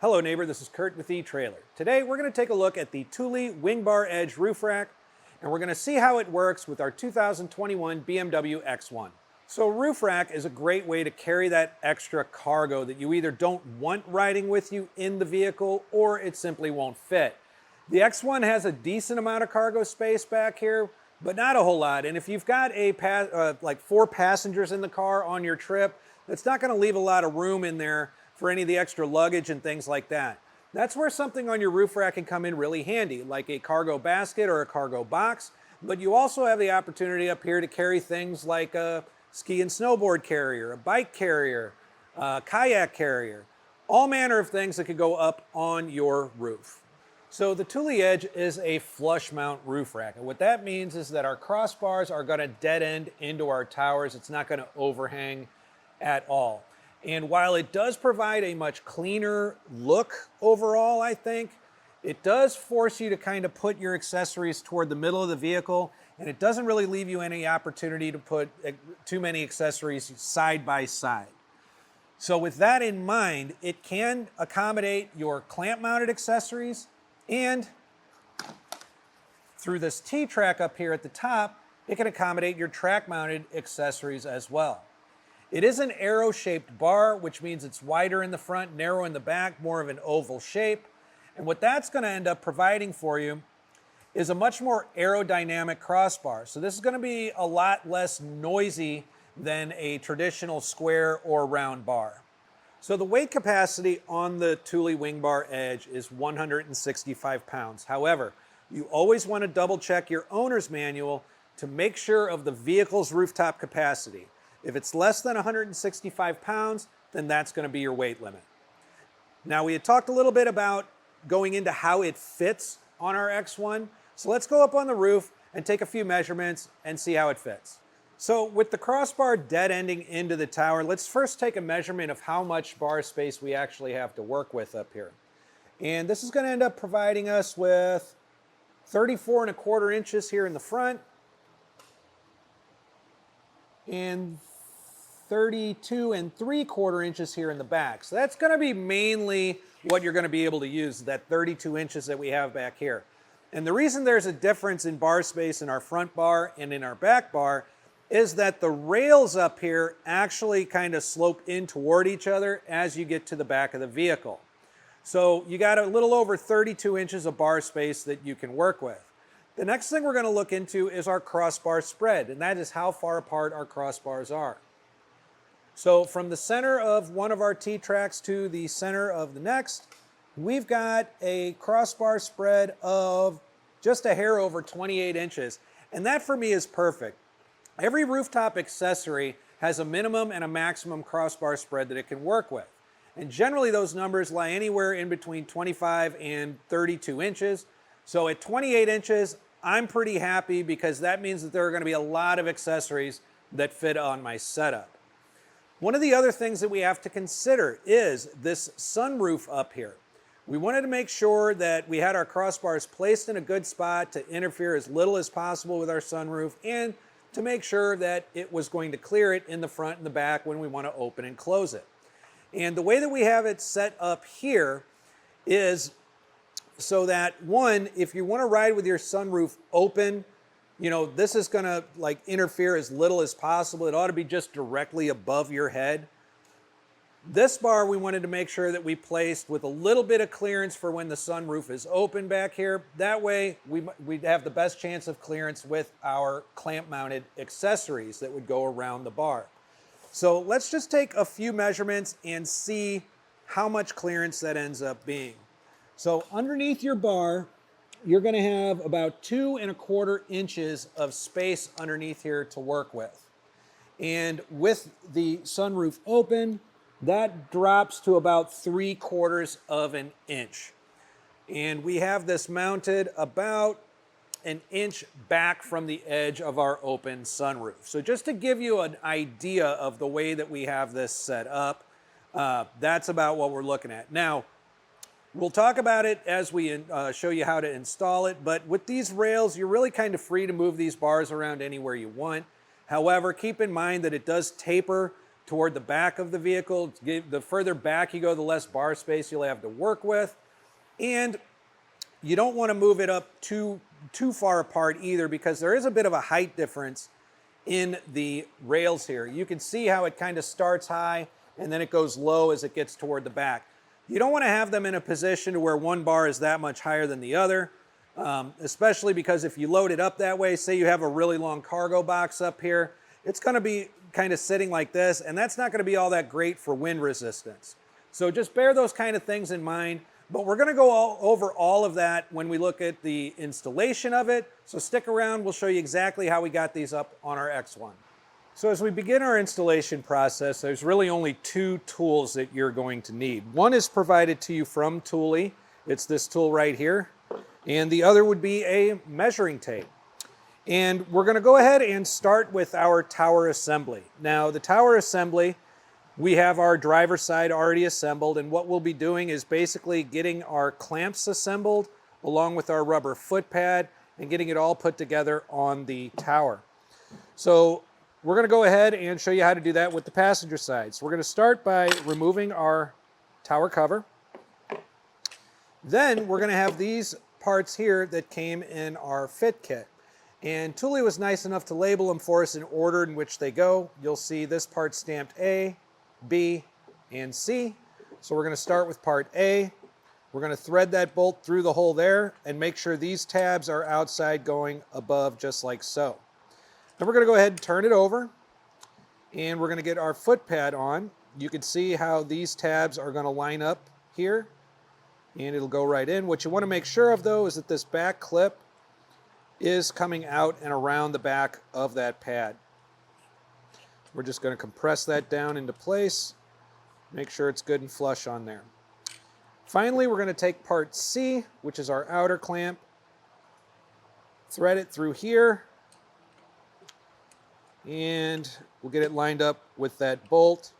Hello neighbor, this is Curt with etrailer. Today we're going to take a look at the Thule WingBar Edge roof rack, and we're going to see how it works with our 2021 BMW X1. So a roof rack is a great way to carry that extra cargo that you either don't want riding with you in the vehicle or it simply won't fit. The X1 has a decent amount of cargo space back here, but not a whole lot. And if you've got like 4 passengers in the car on your trip, that's not going to leave a lot of room in there for any of the extra luggage and things like that. That's where something on your roof rack can come in really handy, like a cargo basket or a cargo box. But you also have the opportunity up here to carry things like a ski and snowboard carrier, a bike carrier, a kayak carrier, all manner of things that could go up on your roof. So the Thule Edge is a flush mount roof rack. And what that means is that our crossbars are going to dead end into our towers. It's not going to overhang at all. And while it does provide a much cleaner look overall, I think, it does force you to kind of put your accessories toward the middle of the vehicle, and it doesn't really leave you any opportunity to put too many accessories side by side. So with that in mind, it can accommodate your clamp-mounted accessories, and through this T-track up here at the top, it can accommodate your track-mounted accessories as well. It is an arrow-shaped bar, which means it's wider in the front, narrow in the back, more of an oval shape. And what that's going to end up providing for you is a much more aerodynamic crossbar. So this is going to be a lot less noisy than a traditional square or round bar. So the weight capacity on the Thule WingBar Edge is 165 pounds. However, you always want to double check your owner's manual to make sure of the vehicle's rooftop capacity. If it's less than 165 pounds, then that's going to be your weight limit. Now, we had talked a little bit about going into how it fits on our X1. So let's go up on the roof and take a few measurements and see how it fits. So with the crossbar dead ending into the tower, let's first take a measurement of how much bar space we actually have to work with up here. And this is going to end up providing us with 34¼ inches here in the front and 32¾ inches here in the back. So that's going to be mainly what you're going to be able to use, that 32 inches that we have back here. And the reason there's a difference in bar space in our front bar and in our back bar is that the rails up here actually kind of slope in toward each other as you get to the back of the vehicle. So you got a little over 32 inches of bar space that you can work with. The next thing we're going to look into is our crossbar spread, and that is how far apart our crossbars are. So from the center of one of our T-tracks to the center of the next, we've got a crossbar spread of just a hair over 28 inches. And that for me is perfect. Every rooftop accessory has a minimum and a maximum crossbar spread that it can work with. And generally those numbers lie anywhere in between 25 and 32 inches. So at 28 inches, I'm pretty happy because that means that there are going to be a lot of accessories that fit on my setup. One of the other things that we have to consider is this sunroof up here. We wanted to make sure that we had our crossbars placed in a good spot to interfere as little as possible with our sunroof and to make sure that it was going to clear it in the front and the back when we want to open and close it. And the way that we have it set up here is so that, one, if you want to ride with your sunroof open, you know, this is going to like interfere as little as possible. It ought to be just directly above your head. This bar we wanted to make sure that we placed with a little bit of clearance for when the sunroof is open back here. That way we'd have the best chance of clearance with our clamp mounted accessories that would go around the bar. So let's just take a few measurements and see how much clearance that ends up being. So underneath your bar, you're going to have about 2¼ inches of space underneath here to work with. And with the sunroof open, that drops to about 3/4 inch. And we have this mounted about an inch back from the edge of our open sunroof. So just to give you an idea of the way that we have this set up, that's about what we're looking at. Now, we'll talk about it as we show you how to install it, but with these rails, you're really kind of free to move these bars around anywhere you want. However, keep in mind that it does taper toward the back of the vehicle. The further back you go, the less bar space you'll have to work with. And you don't want to move it up too far apart either, because there is a bit of a height difference in the rails here. You can see how it kind of starts high and then it goes low as it gets toward the back. You don't want to have them in a position to where one bar is that much higher than the other, especially because if you load it up that way, say you have a really long cargo box up here, it's going to be kind of sitting like this, and that's not going to be all that great for wind resistance. So just bear those kind of things in mind. But we're going to go over all of that when we look at the installation of it. So stick around, we'll show you exactly how we got these up on our X1. So as we begin our installation process, there's really only two tools that you're going to need. One is provided to you from Thule. It's this tool right here. And the other would be a measuring tape. And we're going to go ahead and start with our tower assembly. Now, the tower assembly, we have our driver's side already assembled, and what we'll be doing is basically getting our clamps assembled along with our rubber foot pad and getting it all put together on the tower. So we're going to go ahead and show you how to do that with the passenger side. So we're going to start by removing our tower cover. Then we're going to have these parts here that came in our fit kit. And Thule was nice enough to label them for us in order in which they go. You'll see this part stamped A, B, and C. So we're going to start with part A. We're going to thread that bolt through the hole there and make sure these tabs are outside going above just like so. Then we're going to go ahead and turn it over, and we're going to get our foot pad on. You can see how these tabs are going to line up here, and it'll go right in. What you want to make sure of, though, is that this back clip is coming out and around the back of that pad. We're just going to compress that down into place, make sure it's good and flush on there. Finally, we're going to take part C, which is our outer clamp, thread it through here, and we'll get it lined up with that bolt.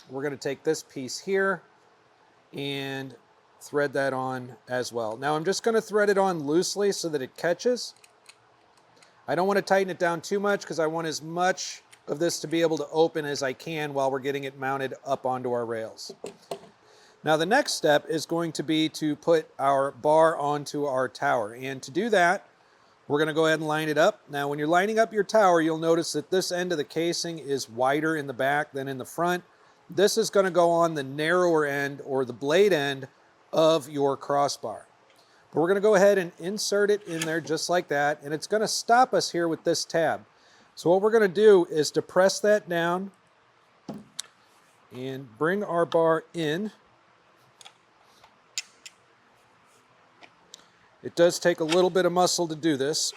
We're going to take this piece here and thread that on as well. Now I'm just going to thread it on loosely so that it catches. I don't want to tighten it down too much because I want as much of this to be able to open as I can while we're getting it mounted up onto our rails. Now the next step is going to be to put our bar onto our tower, and to do that we're going to go ahead and line it up. Now when you're lining up your tower, you'll notice that this end of the casing is wider in the back than in the front. This is going to go on the narrower end, or the blade end, of your crossbar. But we're going to go ahead and insert it in there just like that, and it's going to stop us here with this tab. So what we're going to do is to press that down and bring our bar in. It does take a little bit of muscle to do this.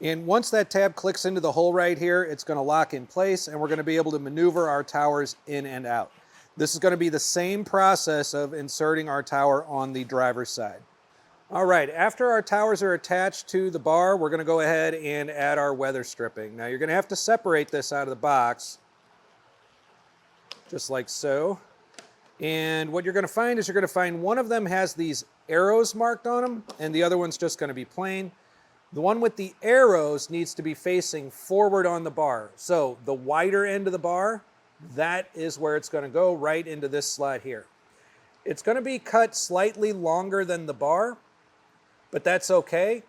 And once that tab clicks into the hole right here, it's going to lock in place, and we're going to be able to maneuver our towers in and out. This is going to be the same process of inserting our tower on the driver's side. All right, after our towers are attached to the bar, we're going to go ahead and add our weather stripping. Now you're going to have to separate this out of the box, just like so. And what you're going to find is you're going to find one of them has these arrows marked on them, and the other one's just going to be plain. The one with the arrows needs to be facing forward on the bar. So the wider end of the bar, that is where it's going to go, right into this slot here. It's going to be cut slightly longer than the bar, but that's okay.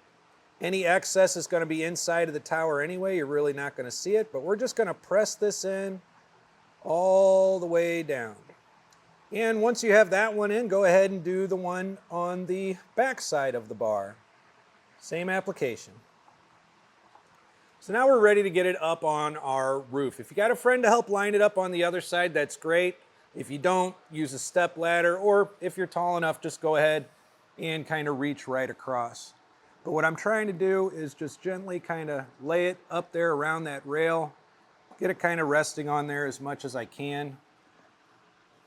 Any excess is going to be inside of the tower anyway. You're really not going to see it, but we're just going to press this in all the way down. And once you have that one in, go ahead and do the one on the back side of the bar. Same application. So now we're ready to get it up on our roof. If you got a friend to help line it up on the other side, that's great. If you don't, use a step ladder, or if you're tall enough, just go ahead and kind of reach right across. But what I'm trying to do is just gently kind of lay it up there around that rail, get it kind of resting on there as much as I can.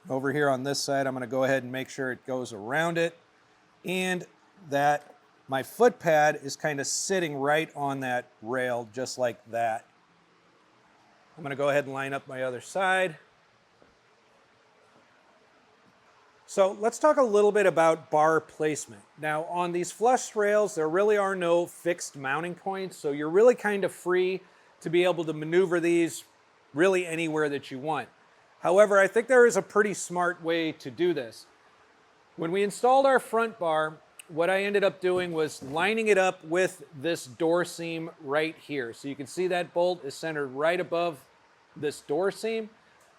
Over here on this side, I'm going to go ahead and make sure it goes around it, and that my foot pad is kind of sitting right on that rail, just like that. I'm going to go ahead and line up my other side. So let's talk a little bit about bar placement. Now on these flush rails, there really are no fixed mounting points, so you're really kind of free to be able to maneuver these really anywhere that you want. However, I think there is a pretty smart way to do this. When we installed our front bar, what I ended up doing was lining it up with this door seam right here. So you can see that bolt is centered right above this door seam.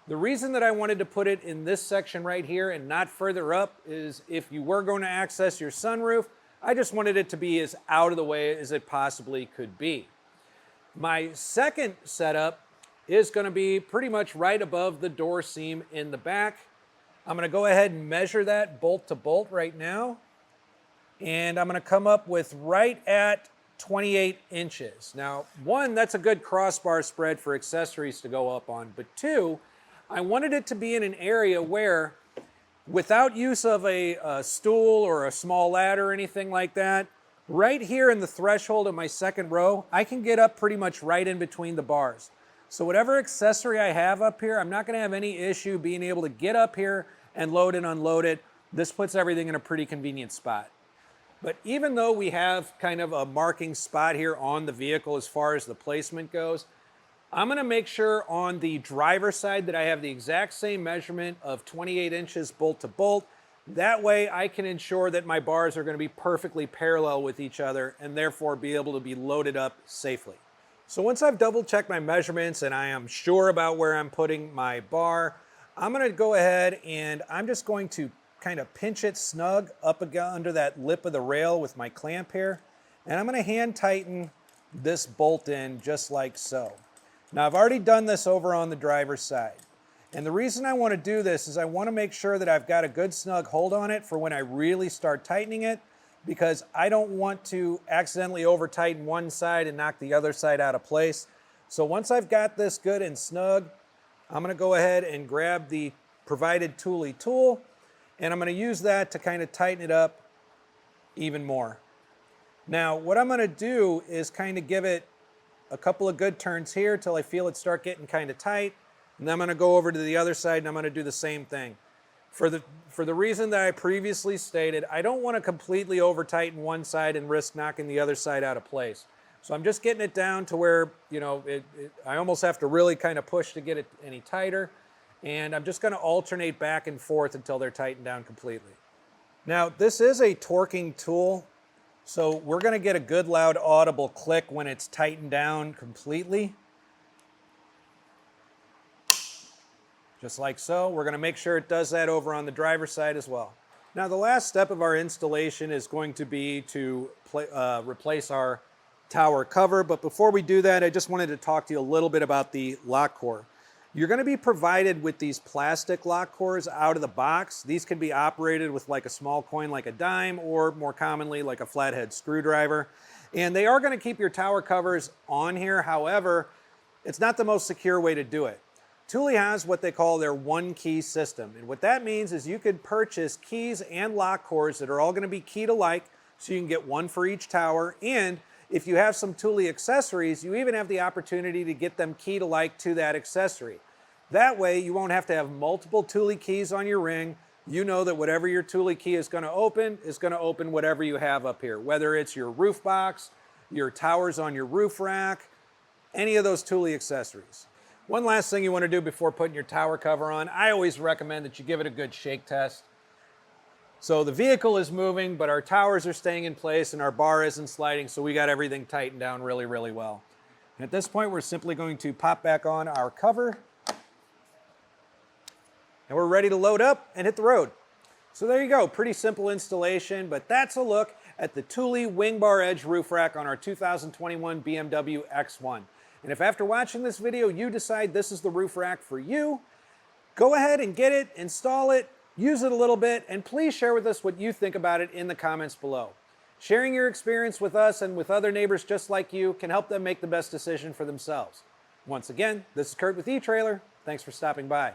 The reason that I wanted to put it in this section right here and not further up is if you were going to access your sunroof, I just wanted it to be as out of the way as it possibly could be. My second setup is going to be pretty much right above the door seam in the back. I'm going to go ahead and measure that bolt to bolt right now. And I'm going to come up with right at 28 inches. Now, one, that's a good crossbar spread for accessories to go up on. But two, I wanted it to be in an area where, without use of a stool or a small ladder or anything like that, right here in the threshold of my second row, I can get up pretty much right in between the bars. So whatever accessory I have up here, I'm not going to have any issue being able to get up here and load and unload it. This puts everything in a pretty convenient spot. But even though we have kind of a marking spot here on the vehicle as far as the placement goes, I'm going to make sure on the driver's side that I have the exact same measurement of 28 inches bolt to bolt. That way I can ensure that my bars are going to be perfectly parallel with each other and therefore be able to be loaded up safely. So once I've double checked my measurements and I am sure about where I'm putting my bar, I'm going to go ahead and I'm just going to kind of pinch it snug up under that lip of the rail with my clamp here. And I'm going to hand tighten this bolt in just like so. Now I've already done this over on the driver's side. And the reason I want to do this is I want to make sure that I've got a good snug hold on it for when I really start tightening it, because I don't want to accidentally over tighten one side and knock the other side out of place. So once I've got this good and snug, I'm going to go ahead and grab the provided Thule tool, and I'm going to use that to kind of tighten it up even more. Now what I'm going to do is kind of give it a couple of good turns here till I feel it start getting kind of tight, and then I'm going to go over to the other side and I'm going to do the same thing. For the reason that I previously stated, I don't want to completely over tighten one side and risk knocking the other side out of place. So I'm just getting it down to where, you know, I almost have to really kind of push to get it any tighter. And I'm just going to alternate back and forth until they're tightened down completely. Now, this is a torquing tool, so we're going to get a good loud audible click when it's tightened down completely. Just like so. We're going to make sure it does that over on the driver's side as well. Now the last step of our installation is going to be to replace our tower cover, but before we do that, I just wanted to talk to you a little bit about the lock core. You're going to be provided with these plastic lock cores out of the box. These can be operated with like a small coin like a dime, or more commonly like a flathead screwdriver. And they are going to keep your tower covers on here. However, it's not the most secure way to do it. Thule has what they call their one key system. And what that means is you could purchase keys and lock cores that are all going to be keyed alike, so you can get one for each tower. And if you have some Thule accessories, you even have the opportunity to get them keyed alike to that accessory. That way you won't have to have multiple Thule keys on your ring. You know that whatever your Thule key is going to open whatever you have up here, whether it's your roof box, your towers on your roof rack, any of those Thule accessories. One last thing you want to do before putting your tower cover on, I always recommend that you give it a good shake test. So the vehicle is moving, but our towers are staying in place and our bar isn't sliding, so we got everything tightened down really, really well. And at this point, we're simply going to pop back on our cover, and we're ready to load up and hit the road. So there you go, pretty simple installation, but that's a look at the Thule WingBar Edge roof rack on our 2021 BMW X1. And if after watching this video you decide this is the roof rack for you, go ahead and get it, install it, use it a little bit, and please share with us what you think about it in the comments below. Sharing your experience with us and with other neighbors just like you can help them make the best decision for themselves. Once again, this is Curt with eTrailer. Thanks for stopping by.